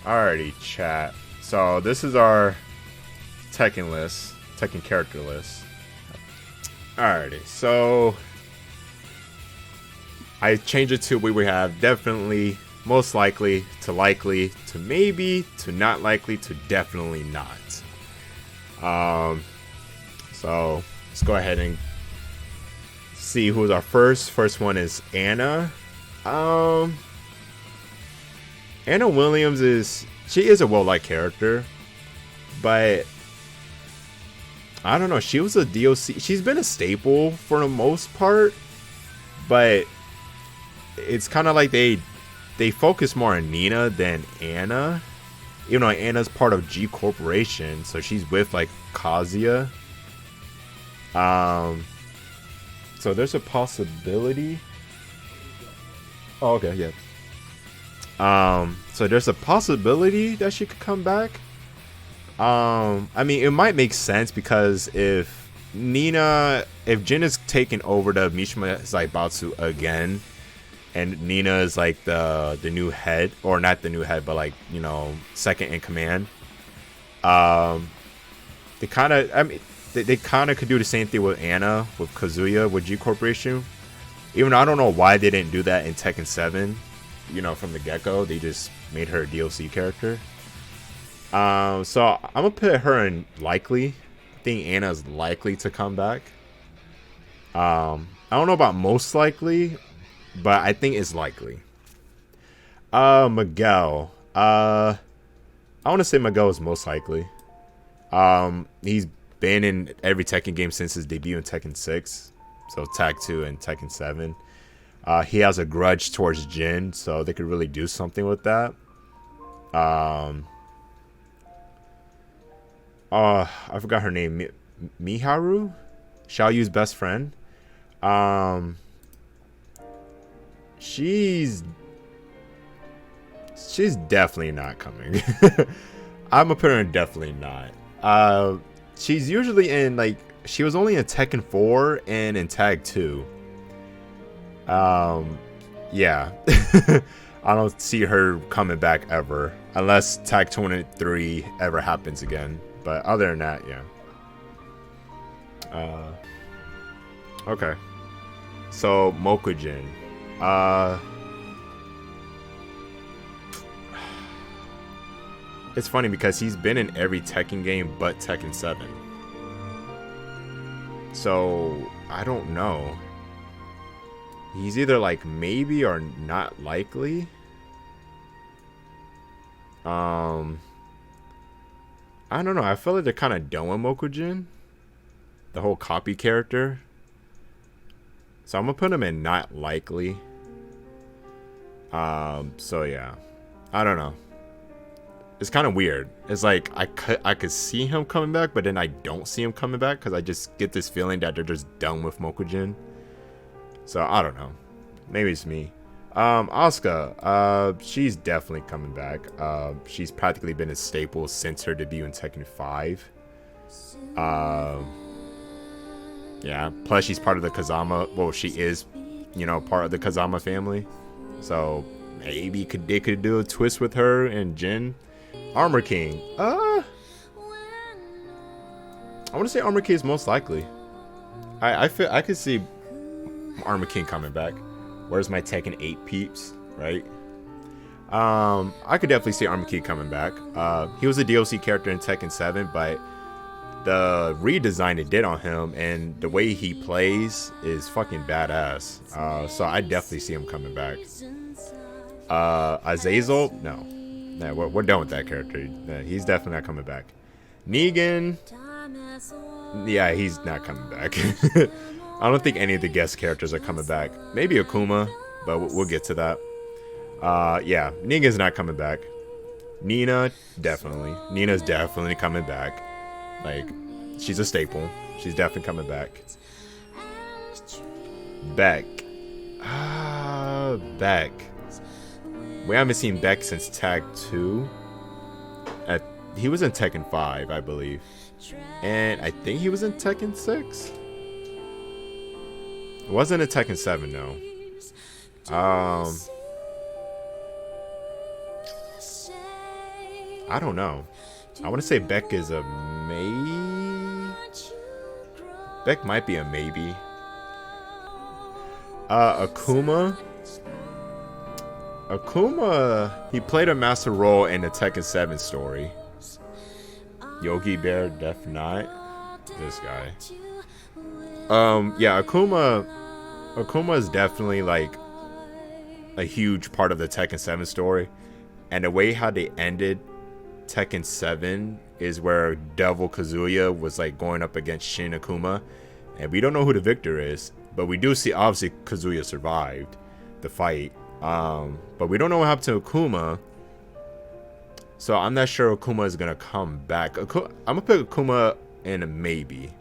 Alrighty, chat. So this is our Tekken list, Tekken character list. Alrighty, so I changed it to we have definitely, most likely, to maybe, to not likely, to definitely not. So let's go ahead and see who's our first. First one is Anna. Anna Williams she is a well-liked character, but I don't know. She was a DLC. She's been a staple for the most part, but it's kind of like they focus more on Nina than Anna. You know, Anna's part of G Corporation, so she's with like Kazuya. So there's a possibility. Oh, okay, yeah. So there's a possibility that she could come back. I mean, it might make sense because if Jin is taking over the Mishima Zaibatsu again, and Nina is like the new head, or not the new head, but like, you know, second in command. They kind of, I mean, they kind of could do the same thing with Anna, with Kazuya, with G Corporation. Even though I don't know why they didn't do that in Tekken 7. You know, from the get-go, they just made her a DLC character. So I'm gonna put her in likely. I think Anna's likely to come back. I don't know about most likely, but I think it's likely. Miguel. I want to say Miguel is most likely. He's been in every Tekken game since his debut in Tekken 6. So Tag 2 and Tekken 7. He has a grudge towards Jin, so they could really do something with that. I forgot her name. Miharu? Xiaoyu's best friend. She's definitely not coming. I'm gonna put her in definitely not. She's usually in, like, she was only in Tekken 4 and in Tag 2. Yeah. I don't see her coming back ever, unless Tag 23 ever happens again. But other than that, yeah. Okay. So Mokujin. It's funny because he's been in every Tekken game but Tekken 7. So I don't know. He's either like maybe or not likely. I don't know. I feel like they're kind of done with Mokujin, the whole copy character. So I'm gonna put him in not likely. So yeah, I don't know. It's kind of weird. It's like I could see him coming back, but then I don't see him coming back because I just get this feeling that they're just done with Mokujin. So I don't know. Maybe it's me. Asuka, she's definitely coming back. She's practically been a staple since her debut in Tekken 5. Yeah, plus she's part of the Kazama. Well, she is, you know, part of the Kazama family. So maybe they could do a twist with her and Jin. Armor King. I want to say Armor King is most likely. I could see Armor King coming back. Where's my Tekken 8 peeps, right? I could definitely see Armor King coming back. He was a DLC character in Tekken 7, but the redesign they did on him and the way he plays is fucking badass. So I definitely see him coming back. Azazel, no, we're done with that character. He's definitely not coming back. Negan, yeah, he's not coming back. I don't think any of the guest characters are coming back. Maybe Akuma, but we'll get to that. Yeah, Negan's not coming back. Nina, definitely. Nina's definitely coming back. Like, she's a staple. She's definitely coming back. Beck. Beck. We haven't seen Beck since Tag 2. He was in Tekken 5, I believe. And I think he was in Tekken 6. It wasn't in Tekken 7, no. I don't know. I want to say Beck is a Beck might be a maybe. Akuma, he played a massive role in the Tekken 7 story. Yogi Bear, Def Not. This guy. Yeah, Akuma is definitely like a huge part of the Tekken 7 story. And the way how they ended Tekken 7 is where Devil Kazuya was like going up against Shin Akuma. And we don't know who the victor is. But we do see, obviously, Kazuya survived the fight. But we don't know what happened to Akuma. So I'm not sure Akuma is going to come back. I'm going to put Akuma in a maybe.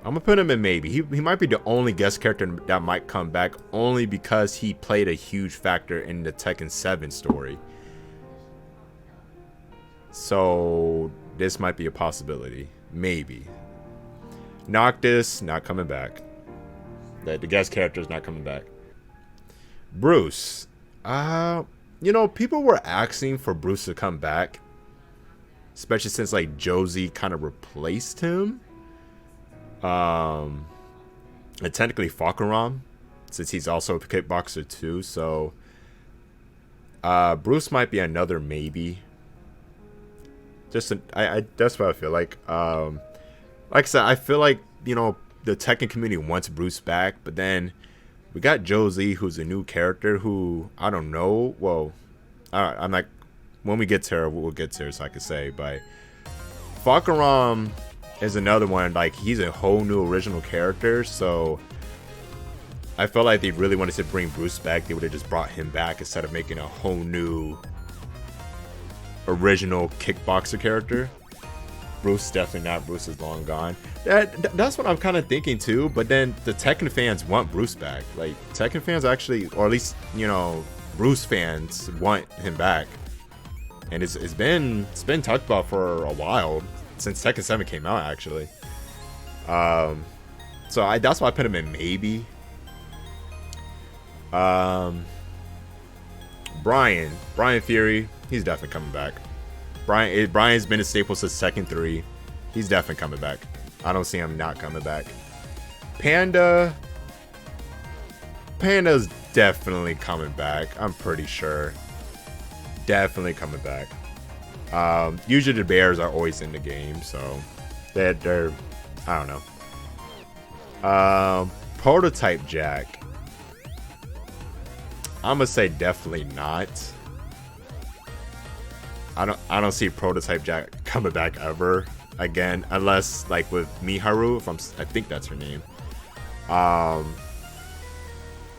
I'm going to put him in maybe. He might be the only guest character that might come back. Only because he played a huge factor in the Tekken 7 story. So this might be a possibility. Maybe. Noctis, not coming back. The guest character is not coming back. Bruce. You know, people were asking for Bruce to come back. Especially since, like, Josie kind of replaced him. And technically Fakaram. Since he's also a kickboxer too. So, Bruce might be another maybe. That's what I feel like. Like I said, I feel like, you know, the Tekken community wants Bruce back, but then we got Josie, who's a new character who, I don't know. Well, I'm like, when we get to her, we'll get to her, so I can say, but Fakaram is another one, like, he's a whole new original character, so I felt like they really wanted to bring Bruce back. They would have just brought him back instead of making a whole new original kickboxer character. Bruce definitely not. Bruce is long gone. That's what I'm kind of thinking too. But then the Tekken fans want Bruce back. Like, Tekken fans actually, or at least, you know, Bruce fans want him back. And it's been talked about for a while, since Tekken 7 came out actually. So that's why I put him in maybe. Brian Fury, he's definitely coming back. Brian's been a staple since Tekken 3. He's definitely coming back. I don't see him not coming back. Panda's definitely coming back. I'm pretty sure. Definitely coming back. Usually the bears are always in the game, so they're I don't know. Prototype Jack. I'm gonna say definitely not. I don't see Prototype Jack coming back ever again, unless like with Miharu, I think that's her name.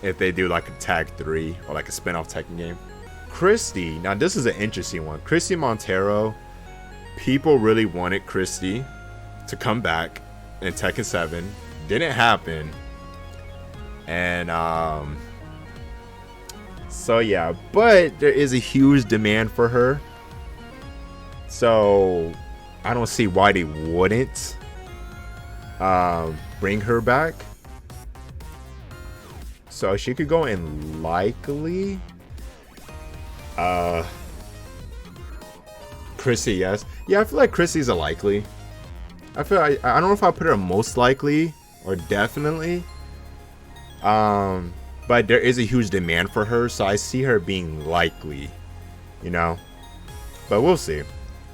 If they do like a Tag 3 or like a spin-off Tekken game. Christy, now this is an interesting one. Christy Montero, people really wanted Christy to come back in Tekken 7. Didn't happen. And so yeah, but there is a huge demand for her. So I don't see why they wouldn't bring her back. So she could go in likely. Chrissy, yes. Yeah, I feel like Chrissy's a likely. I don't know if I put her most likely or definitely. But there is a huge demand for her, so I see her being likely, you know. But we'll see.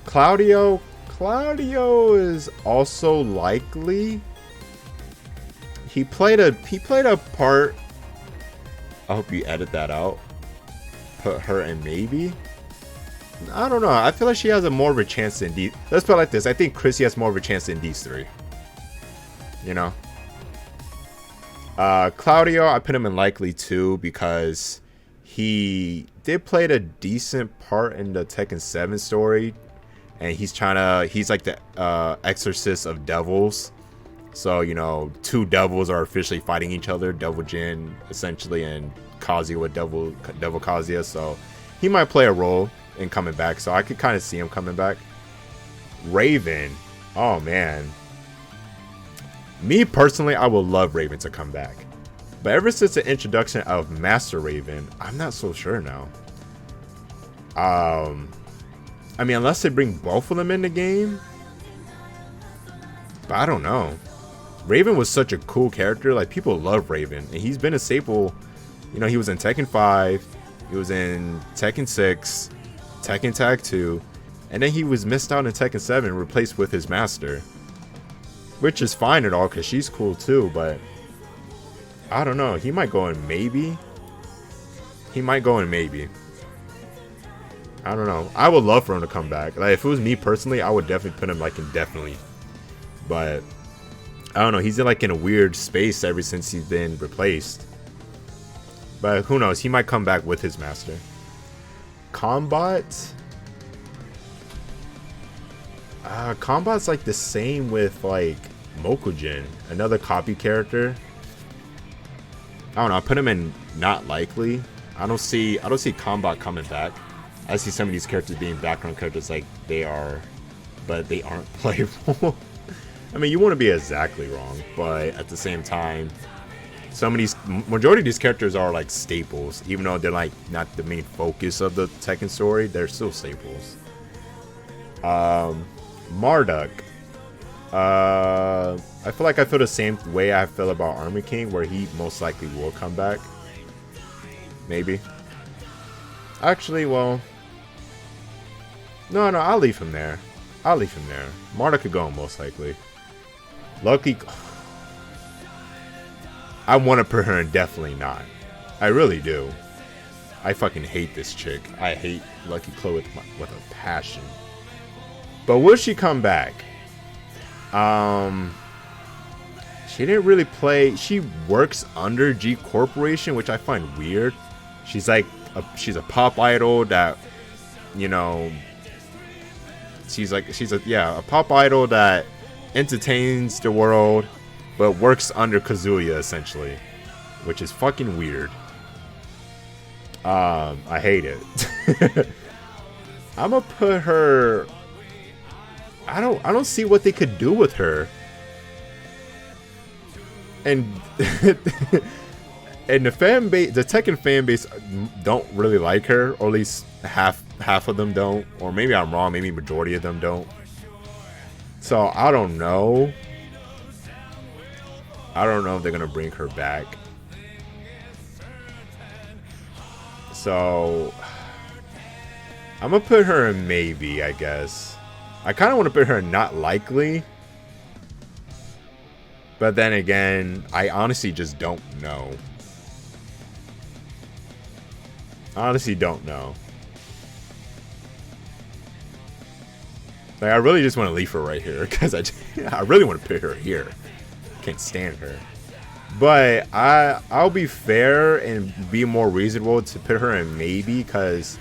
Claudio is also likely. He played a part. I hope you edit that out. Put her in maybe. I don't know. I feel like she has more of a chance than these. Let's put it like this. I think Chrissy has more of a chance than these three. You know. Claudio, I put him in likely too because he did play a decent part in the Tekken 7 story. And he's like the exorcist of devils. So, you know, two devils are officially fighting each other. Devil Jin, essentially, and Kazuya, Devil Kazuya. So, he might play a role in coming back. So, I could kind of see him coming back. Raven. Oh, man. Me, personally, I would love Raven to come back. But ever since the introduction of Master Raven, I'm not so sure now. I mean, unless they bring both of them in the game. But I don't know. Raven was such a cool character. Like, people love Raven. And he's been a staple. You know, he was in Tekken 5. He was in Tekken 6. Tekken Tag 2. And then he was missed out in Tekken 7, replaced with his master. Which is fine at all, because she's cool too. But I don't know. He might go in maybe. He might go in maybe. I don't know. I would love for him to come back. Like, if it was me personally, I would definitely put him like indefinitely. But I don't know. He's in like in a weird space ever since he's been replaced. But who knows? He might come back with his master. Combat. Combat's like the same with like Mokujin, another copy character. I don't know. I put him in not likely. I don't see Combat coming back. I see some of these characters being background characters like they are, but they aren't playable. I mean, you want to be exactly wrong, but at the same time, some of these, majority of these characters are like staples, even though they're like not the main focus of the Tekken story. They're still staples. Marduk. I feel the same way I feel about Armor King, where he most likely will come back. Maybe. Actually, well, no, I'll leave him there. Marduk could go most likely. Lucky. I want to put her in definitely not. I really do. I fucking hate this chick. I hate Lucky Chloe with a passion. But will she come back? She didn't really play. She works under G Corporation, which I find weird. She's like she's a pop idol that, you know, she's a pop idol that entertains the world, but works under Kazuya essentially, which is fucking weird. I hate it. I'm gonna put her. I don't see what they could do with her. And and the fan base, the Tekken fan base, don't really like her, or at least half of them don't, or maybe I'm wrong. Maybe majority of them don't. So I don't know. I don't know if they're gonna bring her back. So I'm gonna put her in maybe, I guess. I kind of want to put her in not likely. But then again, I honestly just don't know. Honestly don't know. Like, I really just want to leave her right here, because I really want to put her here. Can't stand her. But I'll be fair and be more reasonable to put her in maybe, because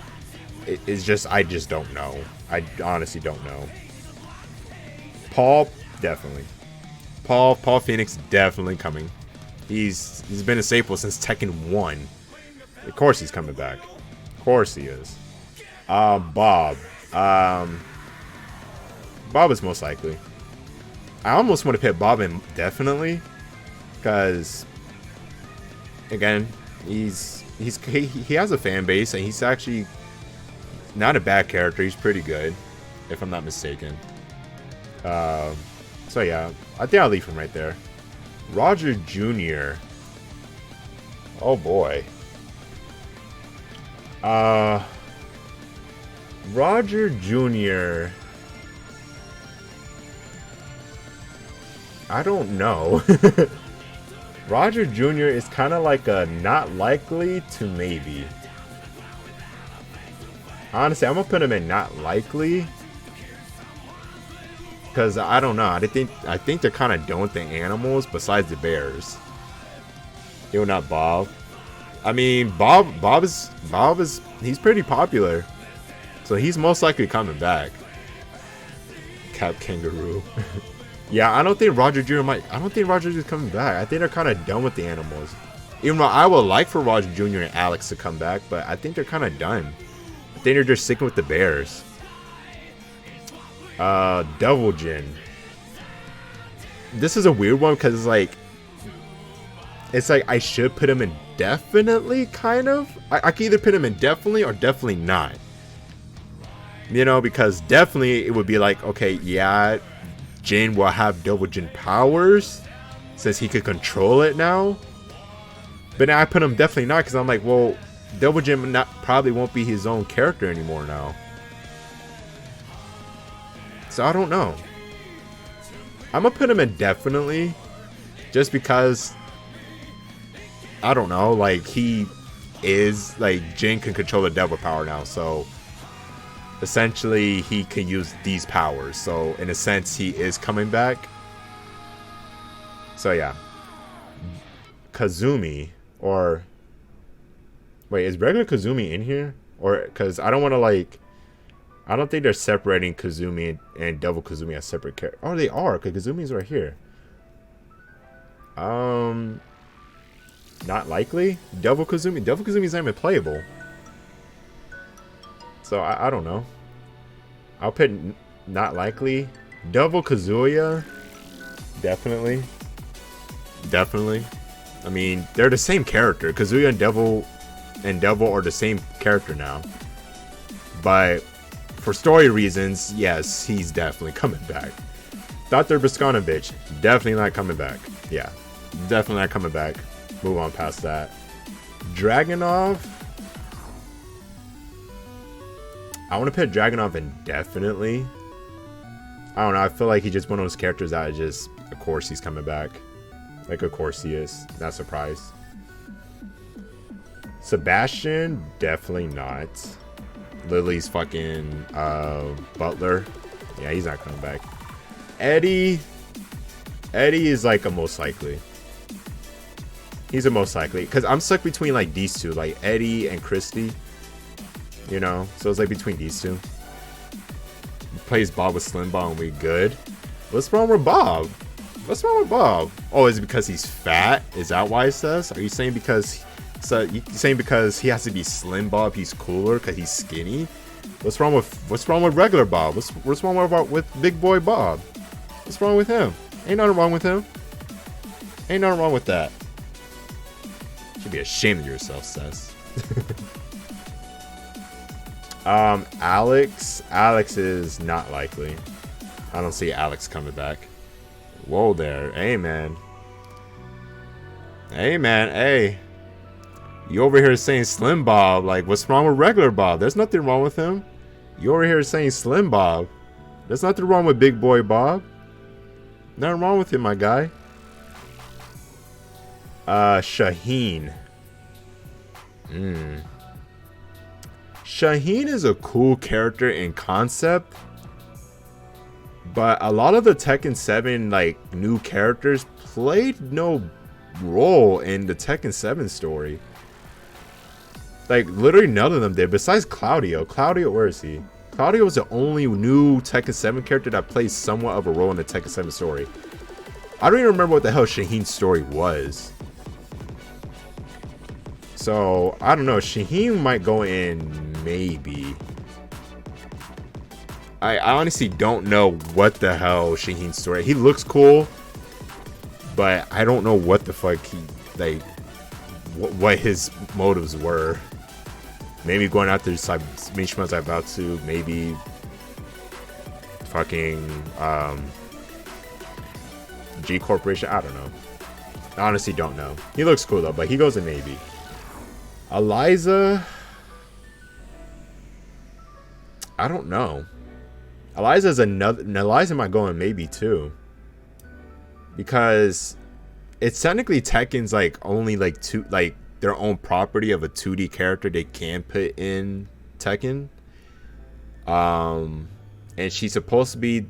it's just, I just don't know. I honestly don't know. Paul, definitely. Paul Phoenix definitely coming. He's been a staple since Tekken 1. Of course he's coming back. Of course he is. Bob. Bob is most likely. I almost want to put Bob in definitely, because again, he has a fan base, and he's actually not a bad character. He's pretty good, if I'm not mistaken. So yeah, I think I'll leave him right there. Roger Jr. Oh boy. Roger Jr. I don't know. Roger Jr. is kind of like a not likely to maybe. Honestly, I'm gonna put him in not likely, because I don't know. I think they're kind of done with the animals besides the bears. You're not Bob. I mean, Bob is he's pretty popular, so he's most likely coming back. Cap Kangaroo. Yeah, I don't think Roger Jr. is coming back. I think they're kind of done with the animals. Even though I would like for Roger Jr. and Alex to come back, but I think they're kind of done. I think they're just sticking with the bears. Devil Jin. This is a weird one, because it's like I should put him in definitely, kind of. I can either put him in definitely or definitely not. You know, because definitely it would be like, okay, yeah, Jin will have Double Jin powers since he could control it now. But now I put him definitely not, because I'm like, well, Double Jin probably won't be his own character anymore now. So I don't know. I'm gonna put him in definitely, just because I don't know, like he is like Jin can control the devil power now, so essentially he can use these powers. So in a sense, he is coming back. So yeah, Kazumi, or wait, is regular Kazumi in here? Or because I don't want to like. I don't think they're separating Kazumi and Devil Kazumi as separate characters. Oh, they are, because Kazumi's right here. Not likely. Devil Kazumi's not even playable. So I don't know. I'll put not likely. Devil Kazuya, definitely. I mean, they're the same character. Kazuya and Devil are the same character now. But for story reasons, yes, he's definitely coming back. Dr. Boskanovich, definitely not coming back. Yeah, definitely not coming back. Move on past that. Dragunov. I want to put Dragunov indefinitely. I don't know. I feel like he's just one of those characters that is just, of course, he's coming back. Like, of course he is. Not surprised. Sebastian, definitely not. Lily's fucking butler. Yeah, he's not coming back. Eddie is like a most likely. He's a most likely. Because I'm stuck between like these two. Like Eddie and Christy. You know? So it's like between these two. He plays Bob with Slim Bob and we good. What's wrong with Bob? Oh, is it because he's fat? Is that why it says? Are you saying because... So you saying because he has to be Slim Bob, he's cooler because he's skinny? What's wrong with regular Bob? What's wrong with Big Boy Bob? What's wrong with him? Ain't nothing wrong with him. Ain't nothing wrong with that. Should be ashamed of yourself, Sess. Alex is not likely. I don't see Alex coming back. Whoa there, hey man. Hey. You over here saying Slim Bob, like what's wrong with regular Bob? There's nothing wrong with him. You over here saying Slim Bob. There's nothing wrong with Big Boy Bob. Nothing wrong with him, my guy. Shaheen. Shaheen is a cool character in concept, but a lot of the Tekken 7 like new characters played no role in the Tekken 7 story. Like, literally none of them did, besides Claudio. Claudio, where is he? Claudio was the only new Tekken 7 character that plays somewhat of a role in the Tekken 7 story. I don't even remember what the hell Shaheen's story was. So, I don't know. Shaheen might go in, maybe. I honestly don't know what the hell Shaheen's story. He looks cool, but I don't know what the fuck he, like, what his motives were. Maybe going after Mishima Zaibatsu, maybe fucking G Corporation. I don't know. I honestly don't know. He looks cool though, but he goes in maybe. Eliza, I don't know. Eliza's Eliza might go in maybe too, because it's technically Tekken's like only like two, like their own property of a 2D character they can put in Tekken. And she's supposed to be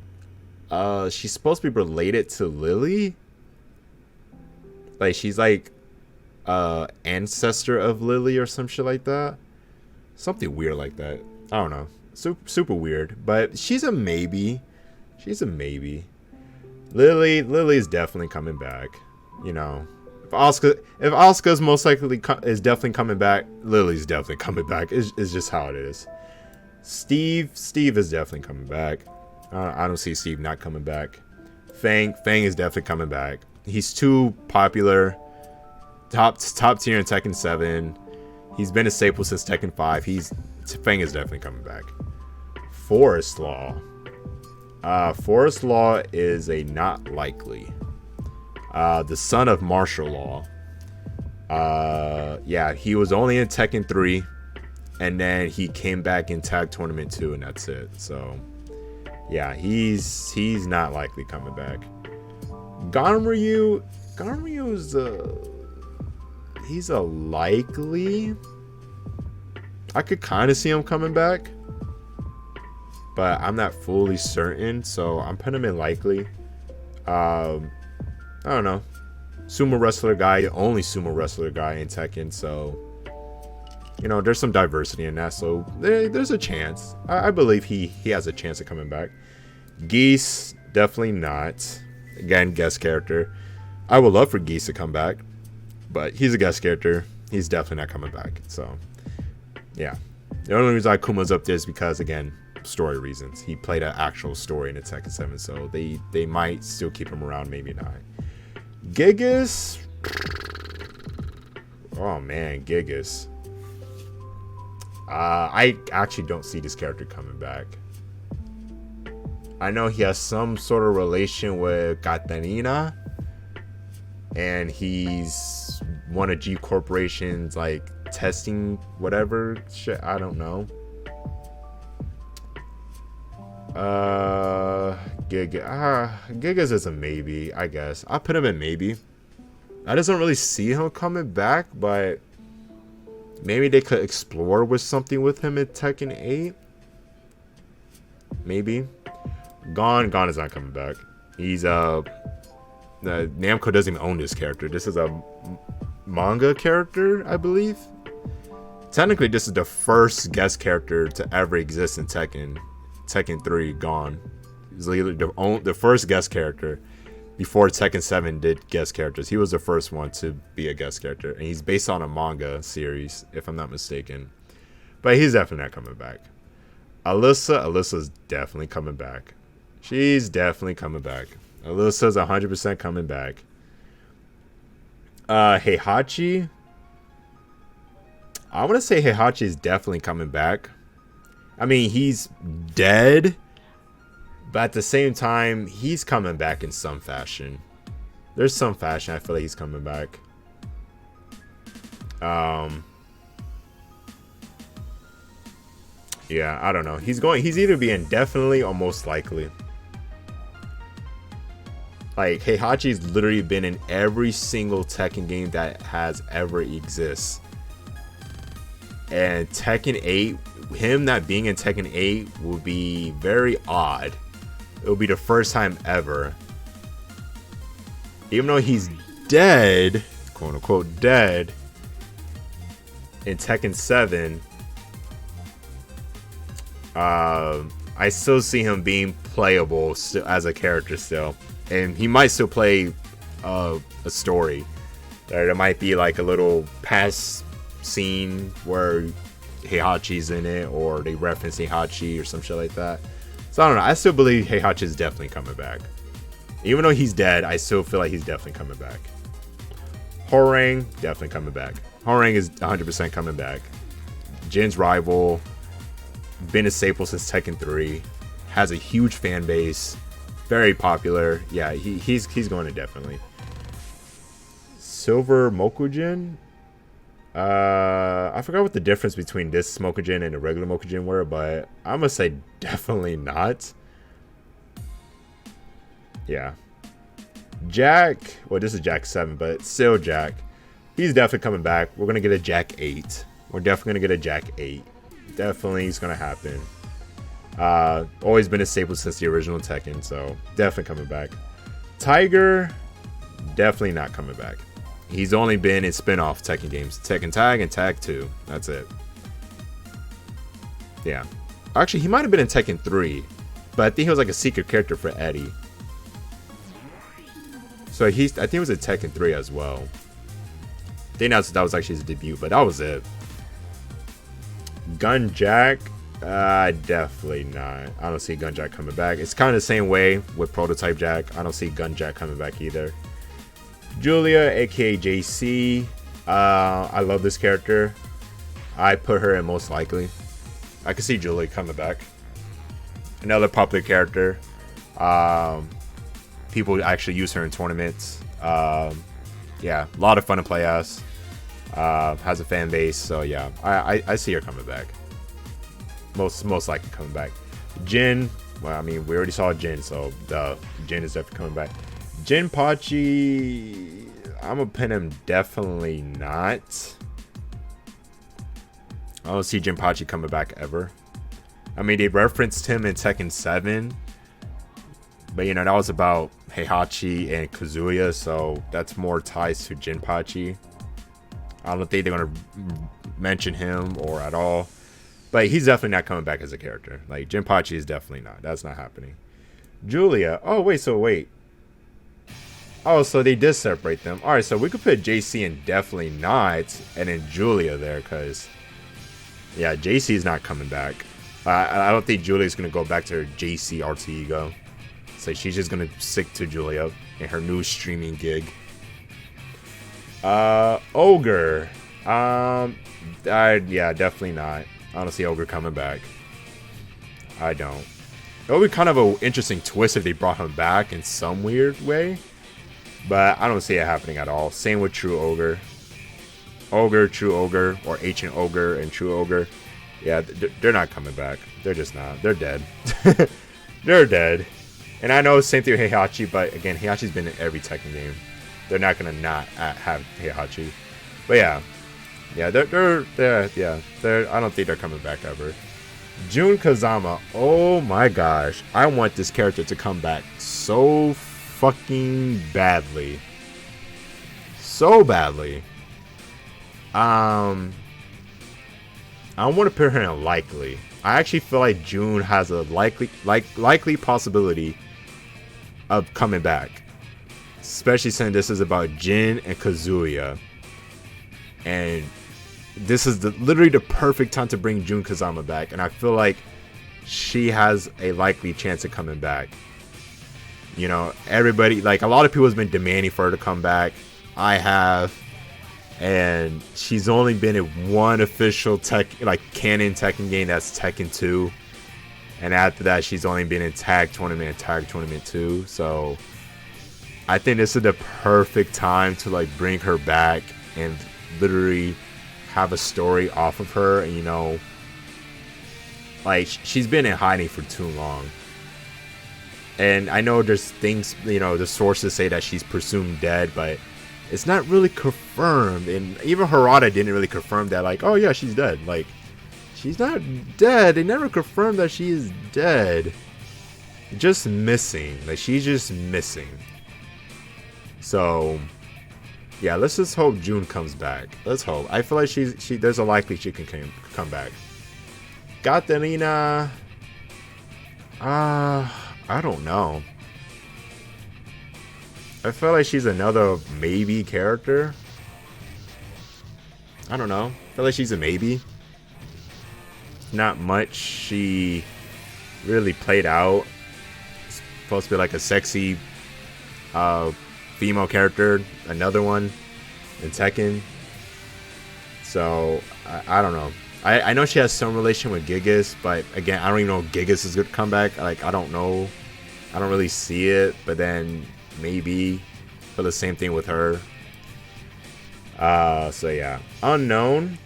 related to Lily. Like she's like ancestor of Lily or some shit like that. Something weird like that. I don't know. Super weird. But she's a maybe. Lily's definitely coming back. You know. If Asuka's most likely is definitely coming back, Lily's definitely coming back. It's just how it is. Steve is definitely coming back. I don't see Steve not coming back. Fang is definitely coming back. He's too popular. Top tier in Tekken 7. He's been a staple since Tekken 5. Fang is definitely coming back. Forest Law. Forest Law is a not likely. The son of Martial Law. Yeah, he was only in Tekken 3, and then he came back in Tag Tournament 2, and that's it. So, yeah, he's not likely coming back. Ganryu is he's a likely. I could kind of see him coming back, but I'm not fully certain, so I'm putting him in likely. I don't know. Sumo wrestler guy, the only sumo wrestler guy in Tekken, so you know there's some diversity in that, so there's a chance. I believe he has a chance of coming back. Geese, definitely not. Again, guest character. I would love for Geese to come back, but he's a guest character. He's definitely not coming back. So yeah, the only reason Akuma's up there is because, again, story reasons. He played an actual story in the Tekken 7, so they might still keep him around, maybe not. Gigas. Oh man, Gigas. I actually don't see this character coming back. I know he has some sort of relation with Katarina, and he's one of G Corporation's like testing whatever shit. I don't know. Gigas is a maybe, I guess. I'll put him in maybe. I just don't really see him coming back, but maybe they could explore with something with him in Tekken 8. Maybe. Gon is not coming back. He's Namco doesn't even own this character. This is a manga character, I believe. Technically, this is the first guest character to ever exist in Tekken 3. Gon. He's literally the first guest character before Tekken 7 did guest characters. He was the first one to be a guest character, and he's based on a manga series, if I'm not mistaken. But he's definitely not coming back. Alyssa's definitely coming back. She's definitely coming back. Alyssa's 100% coming back. Hachi. I want to say Hachi is definitely coming back. I mean, he's dead, but at the same time, he's coming back in some fashion. There's some fashion I feel like he's coming back. Yeah, I don't know. He's either being definitely or most likely. Like, Heihachi's literally been in every single Tekken game that has ever exists. And Tekken 8, him not being in Tekken 8 will be very odd. It will be the first time ever. Even though he's dead, quote unquote dead, in Tekken 7, I still see him being playable as a character still. And he might still play a story. There might be like a little past scene where Heihachi's in it, or they reference Heihachi or some shit like that. So I don't know. I still believe Heihachi is definitely coming back. Even though he's dead, I still feel like he's definitely coming back. Horang, definitely coming back. Horang is 100% coming back. Jin's rival, been a staple since Tekken 3, has a huge fan base, very popular. Yeah, he's going to definitely. Silver Mokujin. I forgot what the difference between this Mokujin and the regular Mokujin were, but I'm gonna say definitely not. Yeah. Jack, well, this is Jack 7, but still Jack. He's definitely coming back. We're gonna get a Jack 8. We're definitely gonna get a Jack 8. Definitely it's gonna happen. Always been a staple since the original Tekken, so definitely coming back. Tiger, definitely not coming back. He's only been in spin-off Tekken games. Tekken Tag and Tag 2. That's it. Yeah. Actually, he might have been in Tekken 3, but I think he was like a secret character for Eddie. So I think it was a Tekken 3 as well. I think that was actually his debut, but that was it. Gunjack, definitely not. I don't see Gunjack coming back. It's kind of the same way with Prototype Jack. I don't see Gunjack coming back either. Julia, aka JC. I love this character. I put her in most likely. I can see Julia coming back. Another popular character. People actually use her in tournaments. Yeah, a lot of fun to play as. Has a fan base, so yeah, I see her coming back. Most likely coming back. Jin, well, I mean, we already saw Jin, so Jin is definitely coming back. Jinpachi, I'm gonna pin him definitely not. I don't see Jinpachi coming back ever. I mean, they referenced him in Tekken 7, but you know, that was about Hachi and Kazuya, so that's more ties to Jinpachi. I don't think they're gonna mention him or at all, but he's definitely not coming back as a character. Like, Jinpachi is definitely not. That's not happening. Julia. Oh wait. Oh, so they did separate them. All right, so we could put JC in definitely not, and then Julia there, because yeah, JC is not coming back. I don't think Julia's gonna go back to her JC alter ego. So she's just gonna stick to Julia in her new streaming gig. Ogre. Yeah, definitely not. I don't see Ogre coming back. I don't. It would be kind of an interesting twist if they brought him back in some weird way, but I don't see it happening at all. Same with True Ogre. Ogre, True Ogre, or Ancient Ogre and True Ogre. Yeah, they're not coming back. They're just not. They're dead. They're dead. And I know same thing with Hachi, but again, Heihachi's been in every Tekken game. They're not gonna not have Hachi. But yeah, they're I don't think they're coming back ever. Jun Kazama. Oh my gosh, I want this character to come back so fucking badly. So badly. I want to put her in likely. I actually feel like Jun has a likely possibility of coming back, especially since this is about Jin and Kazuya, and this is literally the perfect time to bring Jun Kazama back, and I feel like she has a likely chance of coming back. You know, everybody, like a lot of people has been demanding for her to come back. I have. And she's only been in one official canon Tekken game, that's Tekken 2. And after that, she's only been in Tag Tournament and Tag Tournament 2. So I think this is the perfect time to like bring her back and literally have a story off of her. And you know, like she's been in hiding for too long. And I know there's things, you know, the sources say that she's presumed dead, but it's not really confirmed, and even Harada didn't really confirm that, like, oh yeah, she's dead. Like, she's not dead. They never confirmed that she is dead. Just missing. Like, she's just missing. So, yeah, let's just hope Jun comes back. Let's hope. I feel like there's a likely she can come back. Katarina. I don't know. I feel like she's another maybe character. I don't know. I feel like she's a maybe. Not much she really played out. It's supposed to be like a sexy female character. Another one in Tekken. So, I don't know. I know she has some relation with Gigas, but again, I don't even know if Gigas is going to come back. Like, I don't know. I don't really see it, but then maybe for the same thing with her. So yeah, unknown.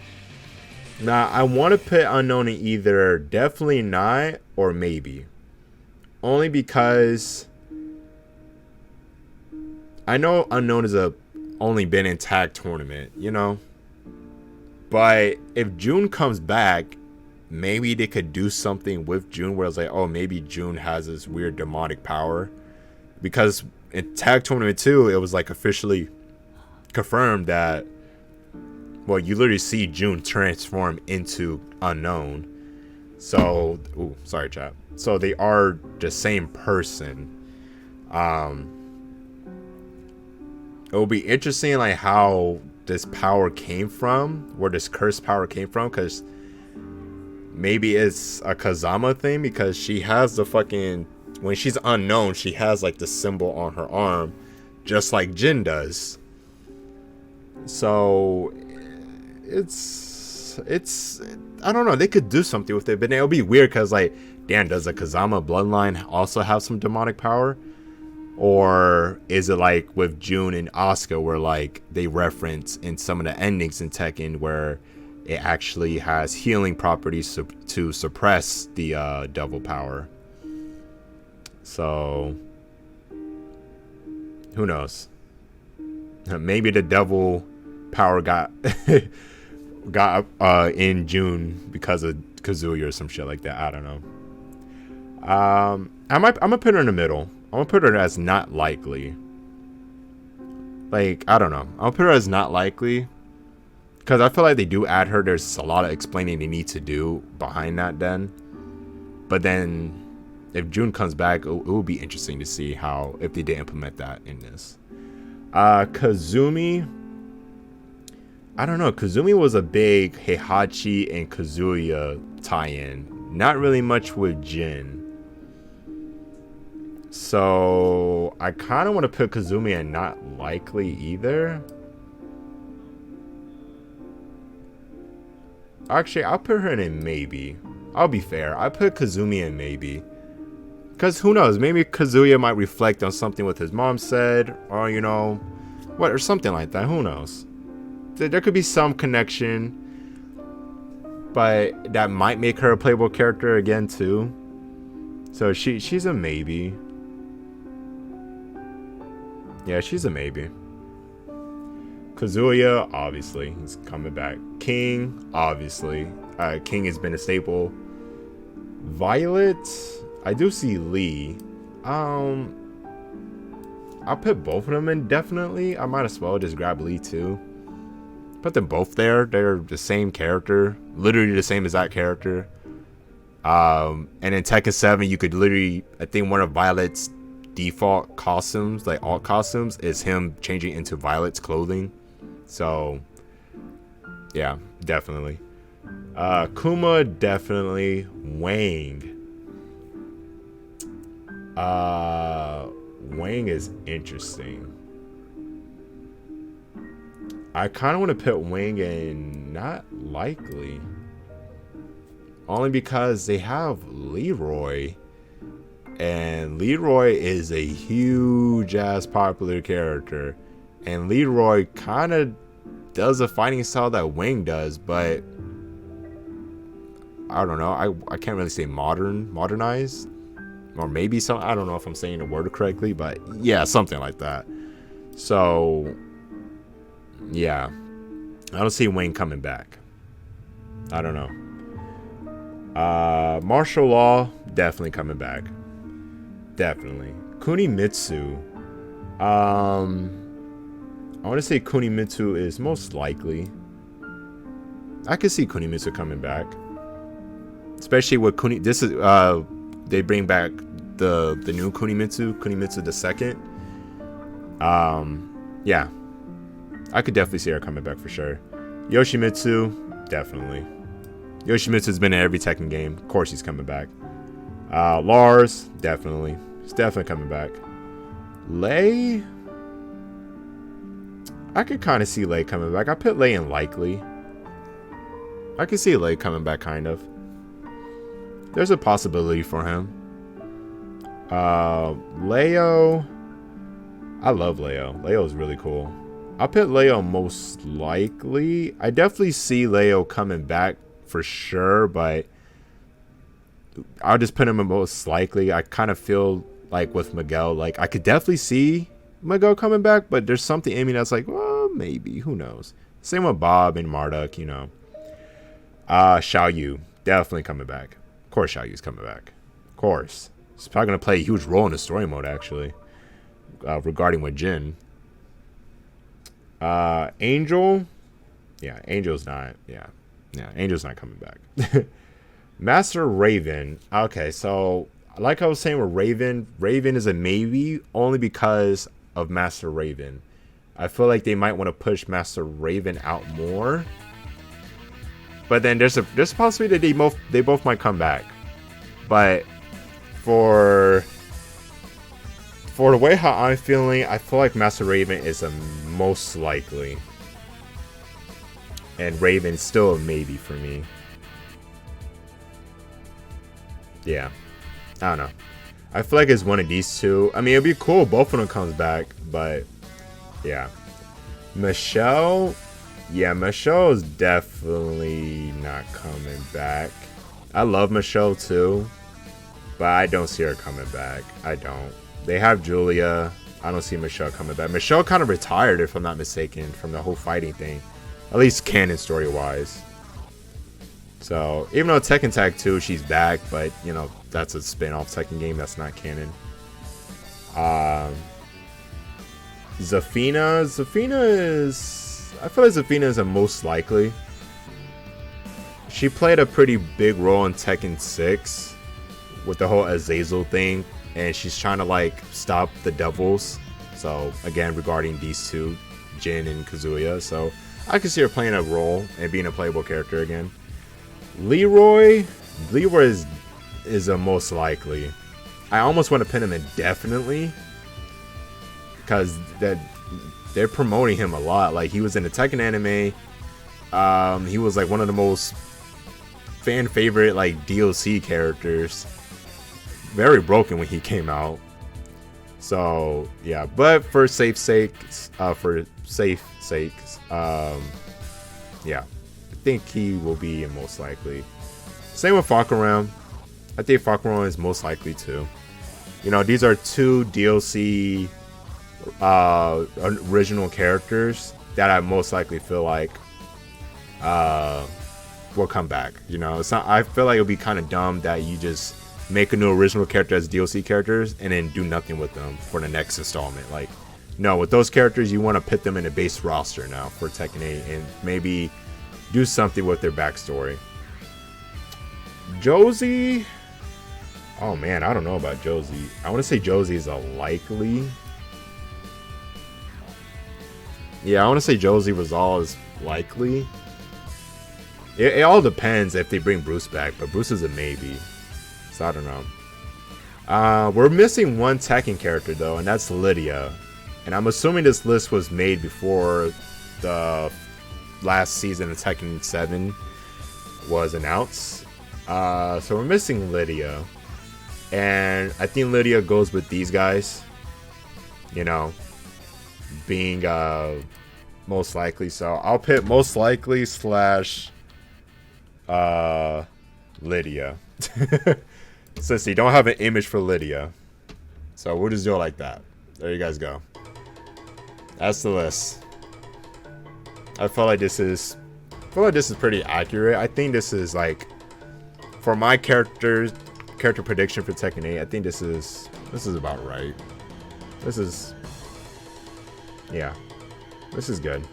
Now I want to put unknown in either definitely not or maybe, only because I know unknown is only been in Tag Tournament, you know, but if Jun comes back, maybe they could do something with Jun where it's like, oh, maybe Jun has this weird demonic power, because in Tag Tournament 2, it was like officially confirmed that, well, you literally see Jun transform into unknown. So, ooh, sorry, chat. So they are the same person. It will be interesting, like how this power came from, where this cursed power came from, because maybe it's a Kazama thing, because she has the fucking, when she's unknown, she has like the symbol on her arm, just like Jin does. So it's I don't know, they could do something with it, but it'll be weird because like damn, does the Kazama bloodline also have some demonic power? Or is it like with June and Asuka where like they reference in some of the endings in Tekken where it actually has healing properties to suppress the devil power? So who knows? Maybe the devil power got in June because of Kazuya or some shit like that. I don't know. I'm gonna put her in the middle. I'm gonna put her as not likely. Like, I don't know. I'll put her as not likely because I feel like they do add her. There's a lot of explaining they need to do behind that then. But then if June comes back, it will be interesting to see how, if they did implement that in this. Kazumi, I don't know. Kazumi was a big Heihachi and Kazuya tie-in. Not really much with Jin. So I kind of want to put Kazumi and not likely either. Actually, I'll put her in a maybe. I'll be fair. I put Kazumi in maybe. Because who knows? Maybe Kazuya might reflect on something what his mom said. Or, you know, what, or something like that. Who knows? There could be some connection. But that might make her a playable character again, too. So she's a maybe. Yeah, she's a maybe. Kazuya, obviously, he's coming back. King, obviously. King has been a staple. Violet, I do see Lee. I'll put both of them in, definitely. I might as well just grab Lee, too. Put them both there. They're the same character. Literally the same exact character. And in Tekken 7, you could literally, I think one of Violet's default costumes, like alt costumes, is him changing into Violet's clothing. So yeah, definitely. Kuma, definitely. Wang is interesting. I kind of want to put Wang in not likely, only because they have Leroy. And Leroy is a huge ass popular character. And Leroy kind of does a fighting style that Wang does, but I don't know. I can't really say modernized. Or maybe some, I don't know if I'm saying the word correctly, but yeah, something like that. So yeah, I don't see Wang coming back. I don't know. Martial law, definitely coming back. Definitely. Kunimitsu. I want to say Kunimitsu is most likely. I could see Kunimitsu coming back. Especially with this is they bring back the new Kunimitsu the second. Yeah. I could definitely see her coming back for sure. Yoshimitsu, definitely. Yoshimitsu's been in every Tekken game. Of course he's coming back. Lars, definitely. He's definitely coming back. Lei, I could kind of see Lei coming back. I put Lei in likely. I could see Lei coming back, kind of. There's a possibility for him. Leo, I love Leo. Leo is really cool. I'll put Leo most likely. I definitely see Leo coming back for sure, but I'll just put him in most likely. I kind of feel like with Miguel, like I could definitely see Miguel coming back, but there's something in me that's like, well, maybe, who knows. Same with Bob and Marduk, you know. Xiao Yu, definitely coming back. Of course Xiao Yu's coming back. Of course. He's probably going to play a huge role in the story mode, actually. Regarding with Jin. Angel. Yeah, Angel's not. Yeah, Angel's not coming back. Master Raven. Okay, so like I was saying with Raven is a maybe only because of Master Raven. I feel like they might want to push Master Raven out more. But then there's a possibility that they both might come back. But for the way how I'm feeling, I feel like Master Raven is a most likely. And Raven's still a maybe for me. Yeah, I don't know. I feel like it's one of these two. I mean, it'd be cool. Both of them comes back, but yeah. Michelle, yeah, Michelle's definitely not coming back. I love Michelle too, but I don't see her coming back. I don't. They have Julia. I don't see Michelle coming back. Michelle kind of retired, if I'm not mistaken, from the whole fighting thing. At least canon story-wise. So, even though Tekken Tag 2, she's back, but, you know, that's a spin-off Tekken game. That's not canon. Zafina. Zafina is... I feel like Zafina is the most likely. She played a pretty big role in Tekken 6 with the whole Azazel thing. And she's trying to, like, stop the devils. So, again, regarding these two, Jin and Kazuya. So, I can see her playing a role and being a playable character again. Leroy is the most likely. I almost want to pin him indefinitely. Because they're promoting him a lot. Like, he was in the Tekken anime. He was, like, one of the most fan favorite, like, DLC characters. Very broken when he came out. So yeah, but for safe sakes, yeah, I think he will be most likely. Same with Fakaram. I think Fakaram is most likely too. You know, these are two DLC original characters that I most likely feel like will come back. You know, it's not. I feel like it would be kind of dumb that you just make a new original character as DLC characters and then do nothing with them for the next installment. Like, no, with those characters, you want to put them in a base roster now for Tekken 8 and maybe do something with their backstory. Josie, oh man, I don't know about Josie. I want to say Josie is a likely. Yeah, I want to say Josie Rizal is likely. It all depends if they bring Bruce back, but Bruce is a maybe. So I don't know. We're missing one Tekken character though, and that's Lydia. And I'm assuming this list was made before the last season of Tekken 7 was announced. So we're missing Lydia. And I think Lydia goes with these guys. You know, being most likely. So I'll put most likely / Lydia. Since they don't have an image for Lydia. So we'll just do it like that. There you guys go. That's the list. I feel like this is pretty accurate. I think this is like, for my character prediction for Tekken 8, I think this is about right. This is good.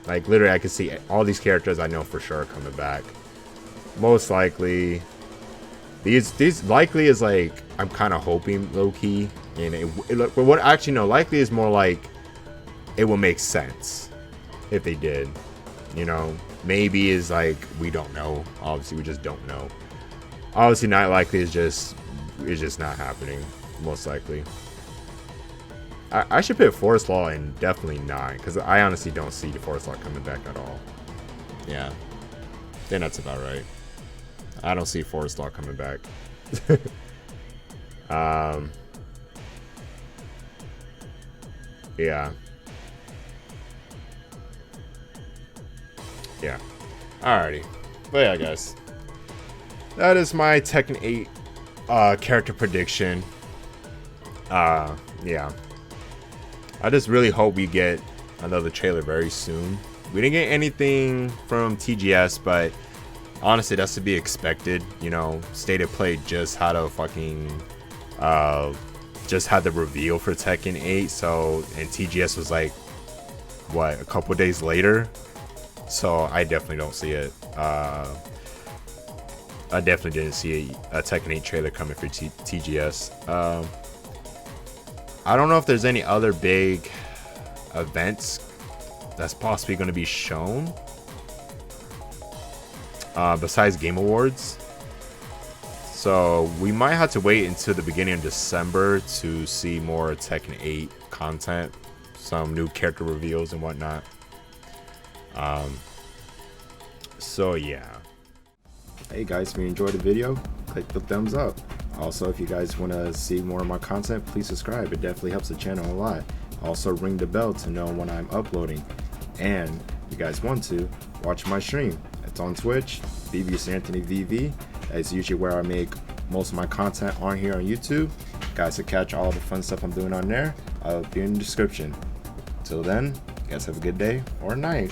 Like literally I can see all these characters I know for sure coming back. Most likely these likely is like I'm kind of hoping low-key, and but what actually no, likely is more like it will make sense if they did. You know, maybe is like we don't know. Obviously we just don't know. Obviously not likely is just not happening. Most likely I should put Forest Law in definitely 9, because I honestly don't see the Forest Law coming back at all. Yeah, then that's about right. I don't see Forest Law coming back. Yeah. Alrighty. But yeah, guys. That is my Tekken 8 character prediction. Yeah. I just really hope we get another trailer very soon. We didn't get anything from TGS, but honestly, that's to be expected. You know, State of Play just had a fucking just had the reveal for Tekken 8, so, and TGS was like, what, a couple days later? So I definitely don't see it. I definitely didn't see a Tekken 8 trailer coming for TGS. I don't know if there's any other big events that's possibly going to be shown besides Game Awards. So we might have to wait until the beginning of December to see more Tekken 8 content, some new character reveals and whatnot. So yeah. Hey guys, if you enjoyed the video, click the thumbs up. Also, if you guys want to see more of my content, please subscribe. It definitely helps the channel a lot. Also, ring the bell to know when I'm uploading. And if you guys want to, watch my stream. It's on Twitch, BBSAnthonyVV. That's usually where I make most of my content on here on YouTube. Guys, to catch all the fun stuff I'm doing on there, I'll be in the description. Till then, you guys have a good day or night.